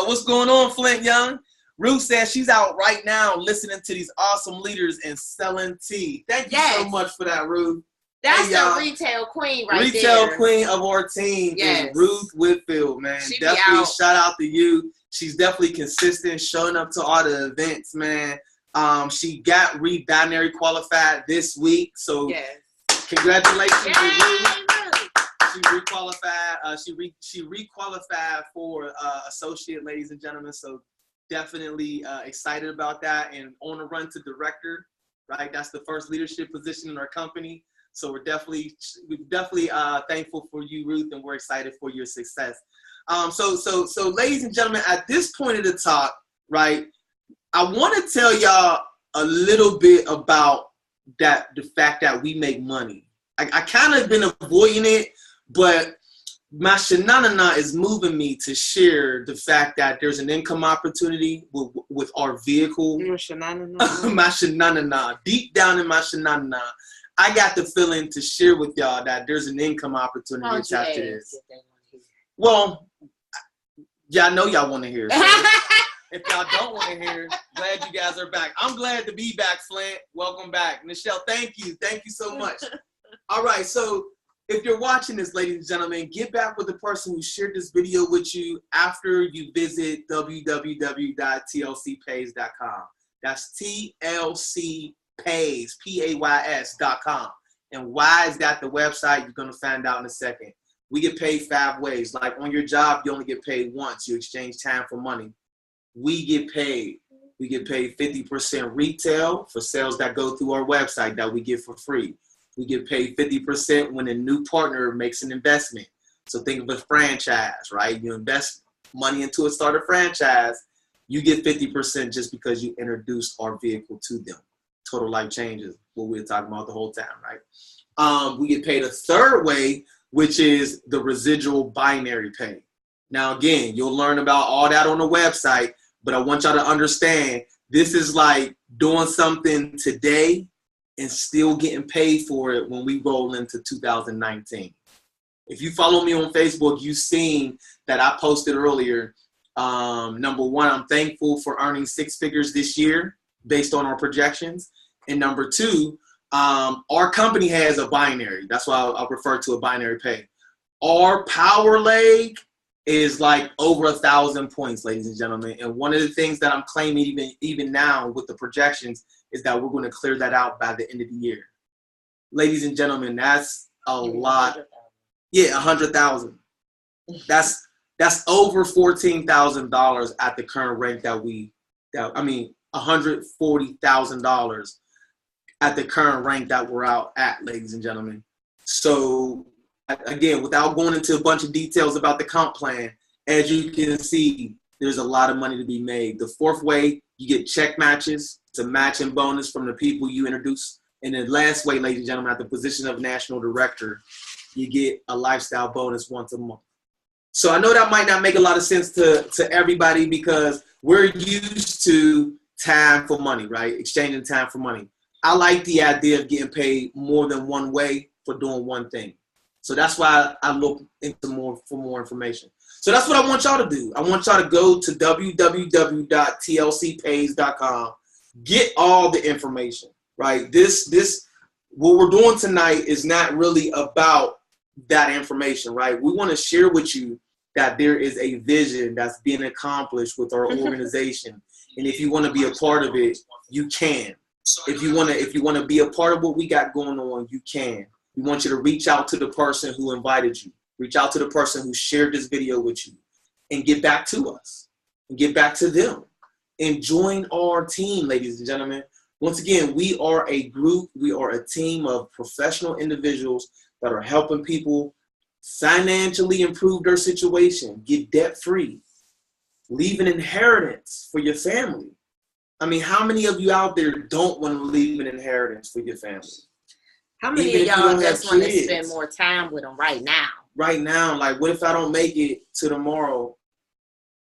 What's going on, Flint Young? Ruth says she's out right now listening to these awesome leaders and selling tea. Thank you so much for that, Ruth. That's the retail queen right there. Retail queen of our team is Ruth Whitfield, man. Definitely shout out to you. She's definitely consistent, showing up to all the events, man. She got re-binary qualified this week, so congratulations to Ruth. She requalified. She requalified for associate, ladies and gentlemen. So definitely excited about that, and on the run to director. Right, that's the first leadership position in our company. So we're definitely thankful for you, Ruth, and we're excited for your success. So ladies and gentlemen, at this point of the talk, right, I want to tell y'all a little bit about the fact that we make money. I kind of been avoiding it. But my shenanigans is moving me to share the fact that there's an income opportunity with our vehicle. Your shenanigans? My shenanigans. Deep down in my shenanigans, I got the feeling to share with y'all that there's an income opportunity attached to this. Well, I know y'all want to hear it. So if y'all don't want to hear, glad you guys are back. I'm glad to be back, Flint. Welcome back. Michelle, thank you. Thank you so much. All right, so if you're watching this, ladies and gentlemen, get back with the person who shared this video with you after you visit www.tlcpays.com. That's TLCpays, PAYS.com. And why is that the website? You're going to find out in a second. We get paid 5 ways. Like on your job, you only get paid once. You exchange time for money. We get paid 50% retail for sales that go through our website that we get for free. We get paid 50% when a new partner makes an investment. So think of a franchise, right? You invest money into a starter franchise, you get 50% just because you introduced our vehicle to them. Total life changes, what we were talking about the whole time, right? We get paid a third way, which is the residual binary pay. Now, again, you'll learn about all that on the website, but I want y'all to understand this is like doing something today and still getting paid for it when we roll into 2019. If you follow me on Facebook, you've seen that I posted earlier. Number one, I'm thankful for earning 6 figures this year based on our projections. And number two, our company has a binary. That's why I'll refer to a binary pay. Our power leg is like over 1,000 points, ladies and gentlemen. And one of the things that I'm claiming even now with the projections is that we're going to clear that out by the end of the year. Ladies and gentlemen, that's a lot. Yeah, 100,000. That's over $14,000 at the current rate $140,000 at the current rank that we're out at, ladies and gentlemen. So again, without going into a bunch of details about the comp plan, as you can see, there's a lot of money to be made. The fourth way, you get check matches. It's a matching bonus from the people you introduce. And the last way, ladies and gentlemen, at the position of national director, you get a lifestyle bonus once a month. So I know that might not make a lot of sense to everybody because we're used to time for money, right? Exchanging time for money. I like the idea of getting paid more than one way for doing one thing. So that's why I look into more information. So that's what I want y'all to do. I want y'all to go to www.tlcpays.com. Get all the information, right? This what we're doing tonight is not really about that information, right? We want to share with you that there is a vision that's being accomplished with our organization. And if you want to be a part of it, you can. If you want to be a part of what we got going on, you can. We want you to reach out to the person who invited you. Reach out to the person who shared this video with you and get back to us and get back to them and join our team, ladies and gentlemen. Once again, we are a group. We are a team of professional individuals that are helping people financially improve their situation, get debt-free, leave an inheritance for your family. I mean, how many of you out there don't want to leave an inheritance for your family? How many of y'all just want to spend more time with them right now? Right now, like, what if I don't make it to tomorrow?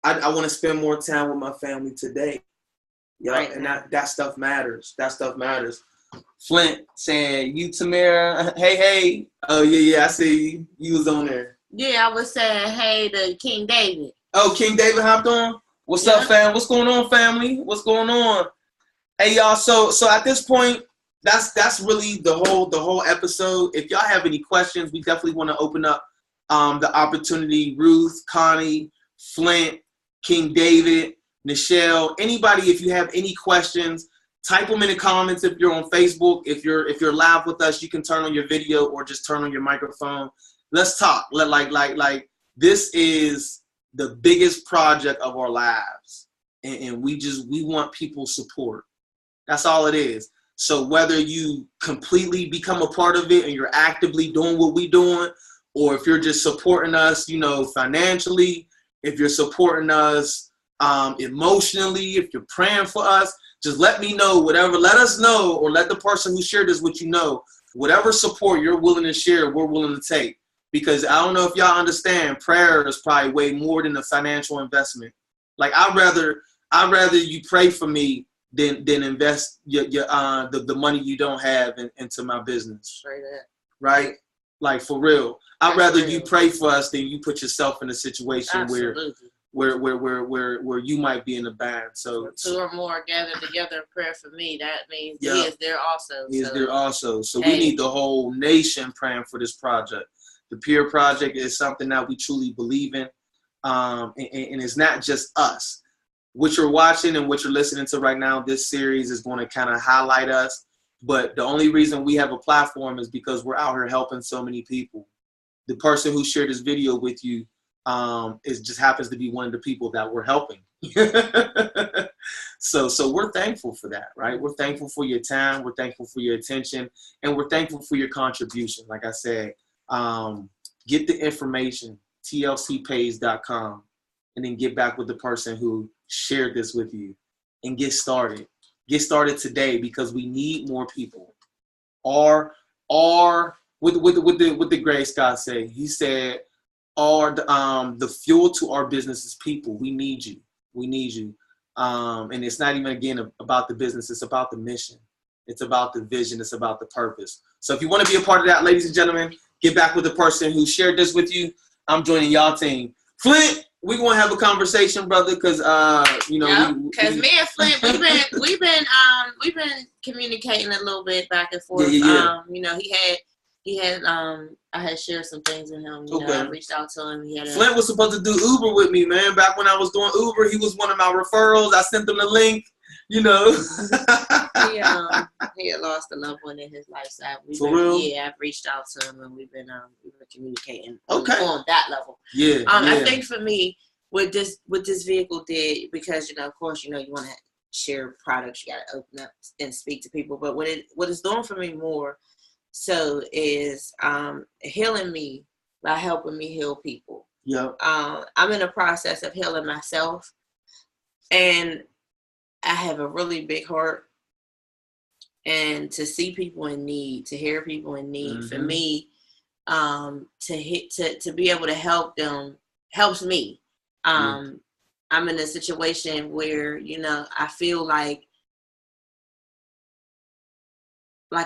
I want to spend more time with my family today. Yeah, right, and that stuff matters. That stuff matters. Flint saying, you, Tamara, hey. Oh, yeah, I see you. You was on there. Yeah, I was saying hey to King David. Oh, King David hopped on? What's up, fam? What's going on, family? What's going on? Hey, y'all, so at this point, that's really the whole episode. If y'all have any questions, we definitely want to open up the opportunity. Ruth, Connie, Flint, King David, Nichelle, anybody, if you have any questions, type them in the comments. If you're on Facebook, if you're live with us, you can turn on your video or just turn on your microphone. Let's talk. Like this is the biggest project of our lives, and we want people's support. That's all it is. So whether you completely become a part of it and you're actively doing what we're doing, or if you're just supporting us, financially, if you're supporting us emotionally, if you're praying for us, just let me know, whatever. Let us know, or let the person who shared this with you know. Whatever support you're willing to share, we're willing to take. Because I don't know if y'all understand, prayer is probably way more than a financial investment. Like I'd rather you pray for me than invest the money you don't have into my business. Straight up. Right? Like for real. I'd rather you pray for us than you put yourself in a situation where you might be in the band. So two or more gathered together in prayer for me. That means yeah, he is there also. He is there also. So we need the whole nation praying for this project. The Pierre Project is something that we truly believe in, and it's not just us. What you're watching and what you're listening to right now, this series is going to kind of highlight us. But the only reason we have a platform is because we're out here helping so many people. The person who shared this video with you just happens to be one of the people that we're helping. So we're thankful for that, right? We're thankful for your time. We're thankful for your attention. And we're thankful for your contribution. Like I said, get the information, tlcpays.com, and then get back with the person who shared this with you and get started. Get started today because we need more people. What the Gray Scott say? He said, the fuel to our business is people. We need you. We need you. And it's not even, again, about the business. It's about the mission. It's about the vision. It's about the purpose. So if you want to be a part of that, ladies and gentlemen, get back with the person who shared this with you. I'm joining y'all team. Flint, we're gonna have a conversation, brother, because because me and Flint, we've been communicating a little bit back and forth. Yeah. I had shared some things with him. You know, I reached out to him. Flint was supposed to do Uber with me, man. Back when I was doing Uber, he was one of my referrals. I sent him the link. You know, he had lost a loved one in his lifestyle. Real? Yeah, I've reached out to him and we've been communicating on that level. Yeah, I think for me, what this vehicle did, because of course, you want to share products, you got to open up and speak to people. But what it's doing for me more so is healing me by helping me heal people. Yeah, I'm in the process of healing myself, and I have a really big heart, and to see people in need, to hear people in need, for me, to be able to help them helps me. I'm in a situation where I feel like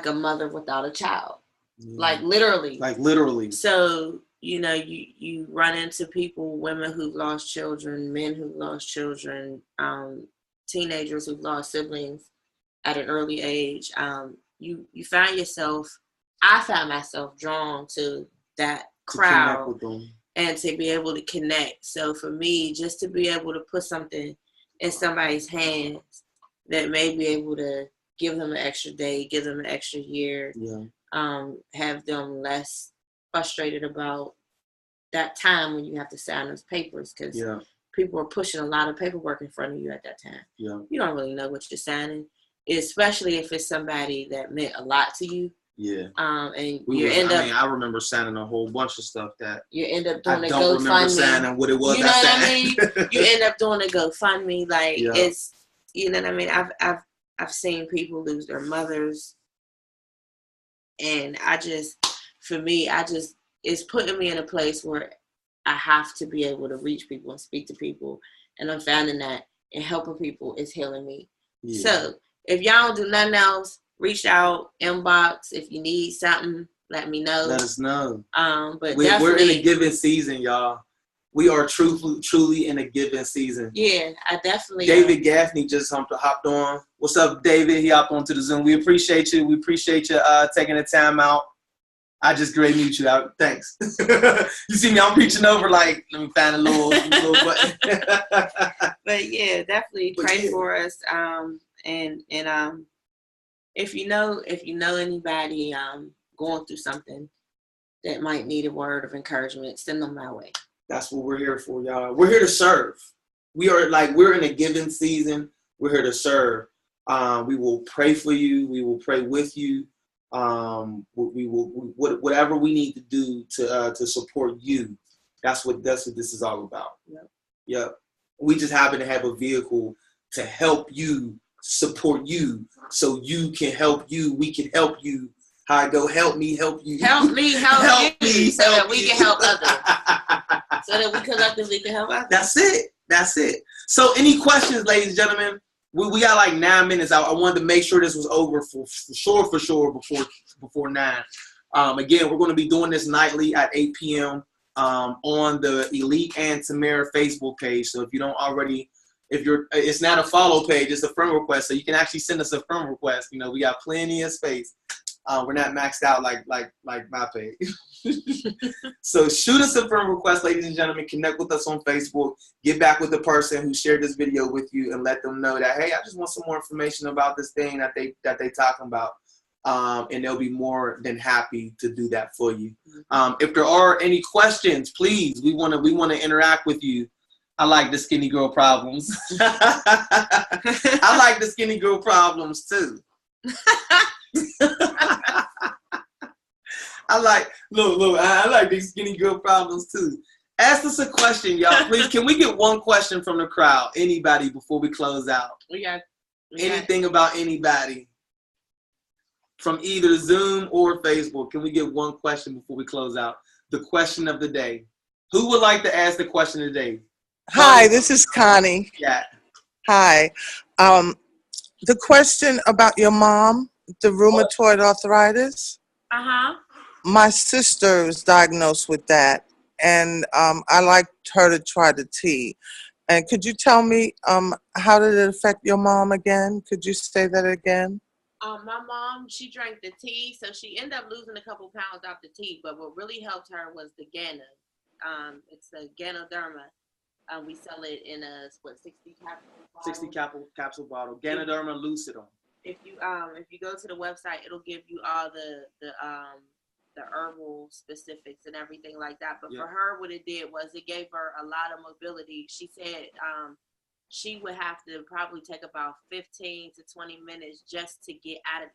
a mother without a child, like literally. So you run into people, women who've lost children, men who've lost children, teenagers who've lost siblings at an early age. You find yourself, I found myself drawn to that crowd and to be able to connect. So for me, just to be able to put something in somebody's hands that may be able to give them an extra day, give them an extra year, have them less frustrated about that time when you have to sign those papers, because people are pushing a lot of paperwork in front of you at that time. Yeah. You don't really know what you're signing, especially if it's somebody that meant a lot to you. Yeah. And I remember signing a whole bunch of stuff that you end up doing I don't remember signing what it was. You know what I mean? You end up doing a GoFundMe. Like it's, you know what I mean? I've seen people lose their mothers, and it's putting me in a place where I have to be able to reach people and speak to people, and I'm finding that and helping people is healing me. Yeah. So if y'all don't do nothing else, reach out, inbox. If you need something, let me know. Let us know. But we're in a giving season, y'all. We are truly in a giving season. Yeah, I definitely. David Gaffney just hopped on. What's up, David? He hopped onto the Zoom. We appreciate you. We appreciate you taking the time out. I just great mute you out. Thanks. You see me? I'm preaching over. Like, let me find a little button. But yeah, definitely pray for us. And if you know anybody going through something that might need a word of encouragement, send them my way. That's what we're here for, y'all. We're here to serve. We're in a giving season. We're here to serve. We will pray for you. We will pray with you. We will whatever we need to do to support you. That's what this is all about. Yep. We just happen to have a vehicle to help you, support you, so you can help you. We can help you. How I go, help me, help you. Help me, help you, so that we can help others. So that we collectively can help others. That's it. So any questions, ladies and gentlemen? We got like 9 minutes. I wanted to make sure this was over for sure before 9. Again, we're going to be doing this nightly at 8 p.m. on the Elite and Tamara Facebook page. So if you don't already, it's not a follow page, it's a friend request. So you can actually send us a friend request. You know, we got plenty of space. We're not maxed out like my page. So shoot us a friend request, ladies and gentlemen. Connect with us on Facebook. Get back with the person who shared this video with you and let them know that, hey, I just want some more information about this thing that they talking about. And they'll be more than happy to do that for you. If there are any questions, please, we want to interact with you. I like the skinny girl problems. I like the skinny girl problems too. I like these skinny girl problems too. Ask us a question, y'all. Please, can we get one question from the crowd? Anybody before we close out? We got anything about anybody from either Zoom or Facebook? Can we get one question before we close out? The question of the day. Who would like to ask the question of the day? Hi, this is Connie. Yeah. Hi. The question about your mom, the rheumatoid arthritis. My sister was diagnosed with that, and I like her to try the tea. And could you tell me how did it affect your mom again? Could you say that again? My mom, she drank the tea, so she ended up losing a couple pounds off the tea. But what really helped her was the Gana. It's the Ganoderma. We sell it in a 60 capsule bottle. Ganoderma Lucidum. If you go to the website, it'll give you all the herbal specifics and everything like that. But for her, what it did was it gave her a lot of mobility. She said she would have to probably take about 15 to 20 minutes just to get out of,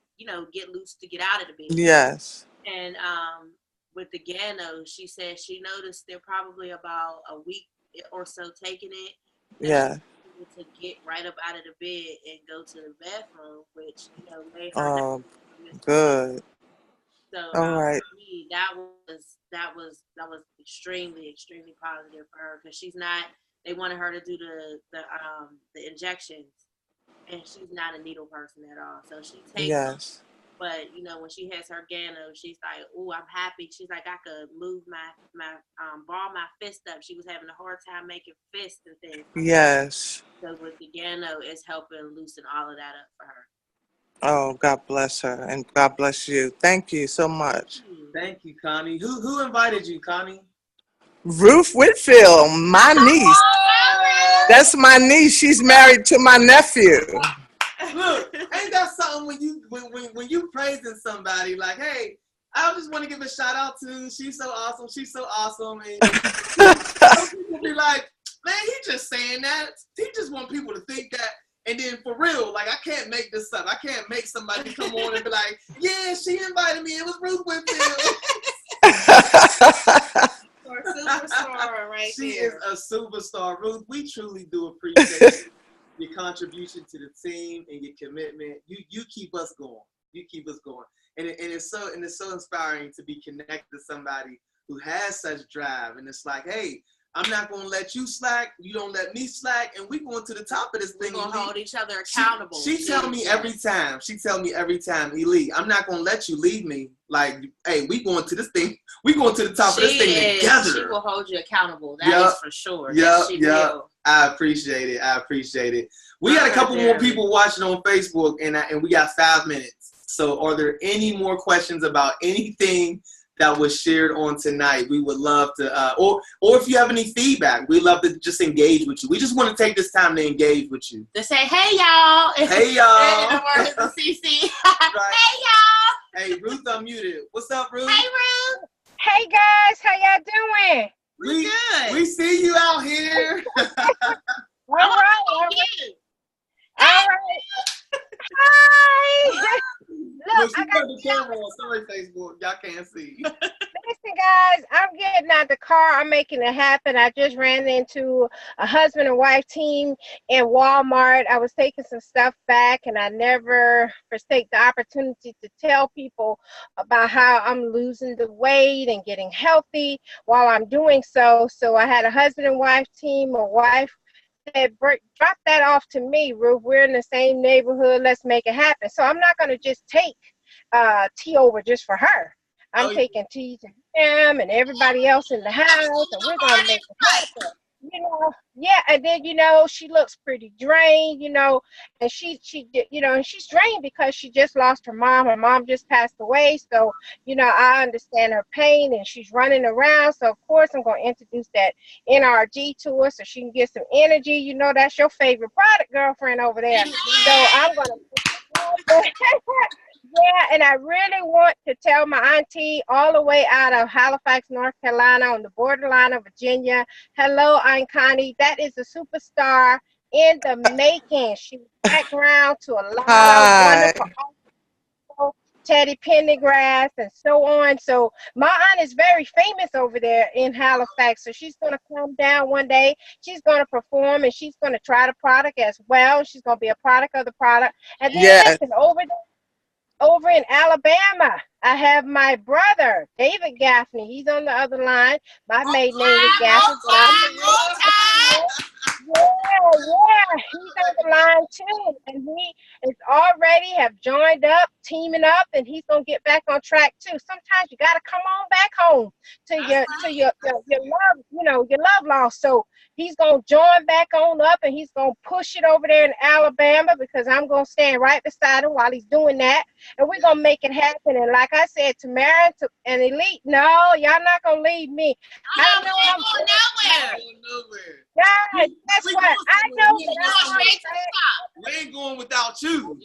get loose to get out of the bed. Yes. And with the Gano, she said she noticed they're probably about a week or so taking it. Yeah. To get right up out of the bed and go to the bathroom, which made her. Good. So all right. for me, that was extremely positive for her, because she's not. They wanted her to do the injections, and she's not a needle person at all. So she takes them. But when she has her Gano, she's like, "Oh, I'm happy." She's like, "I could move my ball my fist up." She was having a hard time making fists and things. Yes. So with the Gano, it's helping loosen all of that up for her. Oh, God bless her, and God bless you. Thank you so much. Thank you, Connie. Who invited you, Connie? Ruth Whitfield, my niece. That's my niece. She's married to my nephew. Look, ain't that something when you praising somebody like, hey, I just want to give a shout out to, she's so awesome, and some people be like, man, he just saying that. He just want people to think that. And then for real, like, I can't make this up. I can't make somebody come on and be like, yeah, she invited me. It was Ruth Whitfield. Superstar right she there. Is a superstar. Ruth, we truly do appreciate your contribution to the team and your commitment. You keep us going. You keep us going. And it's so inspiring to be connected to somebody who has such drive. And it's like, hey, I'm not gonna let you slack. You don't let me slack, and we going to the top of this thing. We're gonna hold each other accountable. She tell me every time. Elite, I'm not gonna let you leave me. Like, hey, we going to this thing. We going to the top of this thing together. She will hold you accountable. That is for sure. Yeah. I appreciate it. We got a couple more people watching on Facebook, and we got 5 minutes. So, are there any more questions about anything that was shared on tonight? We would love to, or if you have any feedback, we'd love to just engage with you. We just want to take this time to engage with you. To say, hey, y'all. Hey, y'all. In the words of CC. Right. Hey, y'all. Hey, Ruth unmuted. What's up, Ruth? Hey, Ruth. Hey, guys. How y'all doing? We good. We see you out here. All right. Hi. Look, I got the camera on. Sorry, Facebook. Y'all can't see. Listen, guys, I'm getting out the car. I'm making it happen. I just ran into a husband and wife team in Walmart. I was taking some stuff back, and I never forsake the opportunity to tell people about how I'm losing the weight and getting healthy while I'm doing so. So I had a husband and wife team, a wife said, drop that off to me, Ruth. We're in the same neighborhood. Let's make it happen. So I'm not going to just take tea over just for her. I'm taking T to him and everybody else in the house, and we're gonna make it happen. You know, yeah, and then she looks pretty drained, and she and she's drained because she just lost her mom. Her mom just passed away, so I understand her pain, and she's running around. So of course I'm gonna introduce that NRG to her so she can get some energy. That's your favorite product, girlfriend over there. So I'm gonna. Yeah, and I really want to tell my auntie all the way out of Halifax, North Carolina, on the borderline of Virginia. Hello, Aunt Connie. That is a superstar in the making. She's background to a lot of wonderful artists, Teddy Pendergrass, and so on. So my aunt is very famous over there in Halifax. So she's going to come down one day. She's going to perform, and she's going to try the product as well. She's going to be a product of the product. And then listen, over in Alabama, I have my brother, David Gaffney. He's on the other line. My maiden name is Gaffney. He's on the line too. And he is already have joined up, teaming up, and he's gonna get back on track too. Sometimes you gotta come on back home to your love, your love lost. So he's gonna join back on up, and he's gonna push it over there in Alabama, because I'm gonna stand right beside him while he's doing that, and we're gonna make it happen. And like I said, Tamara and Elite, no, y'all not gonna leave me. I know I'm going nowhere. Guys, that's what I know. We ain't going without you.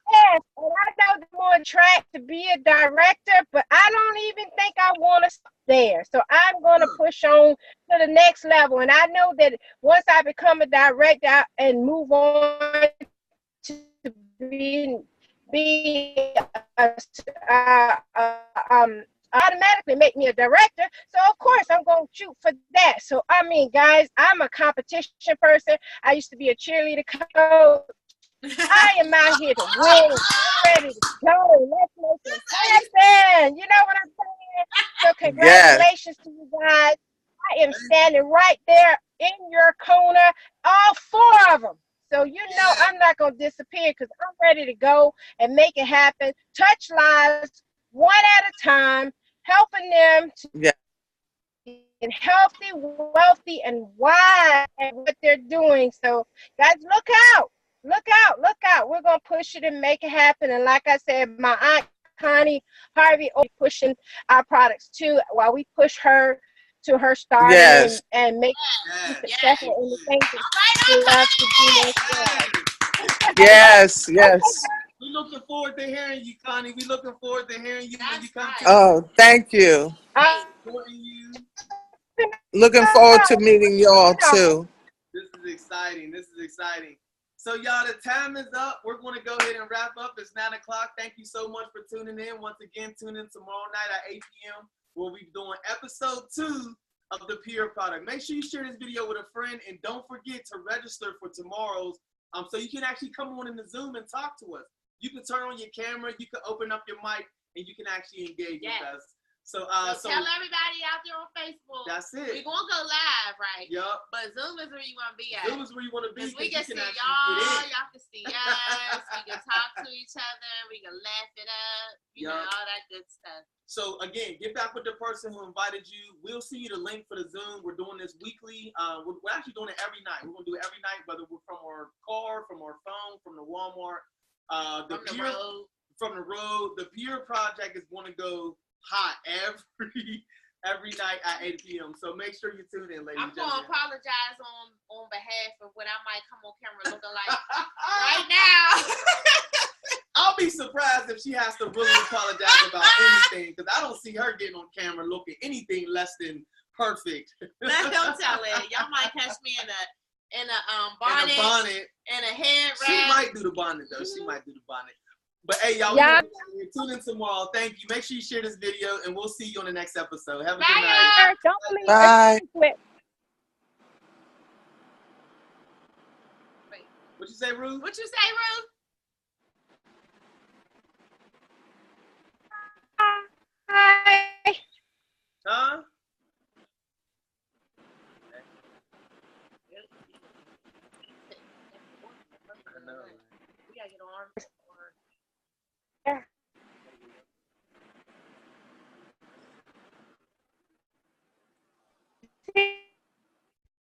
Yes, and I know I'm on track to be a director, but I don't even think I want to stop there. So I'm going to push on to the next level. And I know that once I become a director and move on to be automatically make me a director. So of course I'm going to shoot for that. So I mean, guys, I'm a competition person. I used to be a cheerleader coach. I am out here to win. I'm ready to go. Let's make it happen. You know what I'm saying? So congratulations to you guys. I am standing right there in your corner, all 4 of them. So I'm not going to disappear, because I'm ready to go and make it happen. Touch lives one at a time, helping them to be healthy, wealthy, and wise at what they're doing. So guys, look out. Look out, look out. We're going to push it and make it happen. And like I said, my Aunt Connie Harvey will be pushing our products too, while we push her to her stardom and make it successful in the things that she loves to do. Yes. We're looking forward to hearing you, Connie. We're looking forward to hearing you when you come to Oh, thank you. Looking forward to meeting y'all too. This is exciting. So y'all, the time is up. We're going to go ahead and wrap up. It's 9 o'clock. Thank you so much for tuning in. Once again, tune in tomorrow night at 8 p.m. We'll be doing episode 2 of the Pierre Product. Make sure you share this video with a friend, and don't forget to register for tomorrow's, so you can actually come on in the Zoom and talk to us. You can turn on your camera, you can open up your mic, and you can actually engage with us. So tell everybody out there on Facebook. That's it. We're going to go live, right? Yup. But Zoom is where you want to be at. Zoom is where you want to be. Because we can see y'all. Y'all can see us. We can talk to each other. We can laugh it up. You know, all that good stuff. So again, get back with the person who invited you. We'll see you the link for the Zoom. We're doing this weekly. We're actually doing it every night. We're going to do it every night, whether we're from our car, from our phone, from the Walmart. From the road. The Pierre Project is going to go hot every night at 8 p.m. So make sure you tune in, ladies and gentlemen. I'm going to apologize on behalf of what I might come on camera looking like right now. I'll be surprised if she has to really apologize about anything, because I don't see her getting on camera looking anything less than perfect. Don't tell it. Y'all might catch me in a bonnet and a head wrap. She might do the bonnet though. She might do the bonnet. But hey, y'all, tune in tomorrow. Thank you. Make sure you share this video, and we'll see you on the next episode. Have a good night. Bye. What you say, Ruth? What you say, Ruth? Hi. Huh? We gotta get on.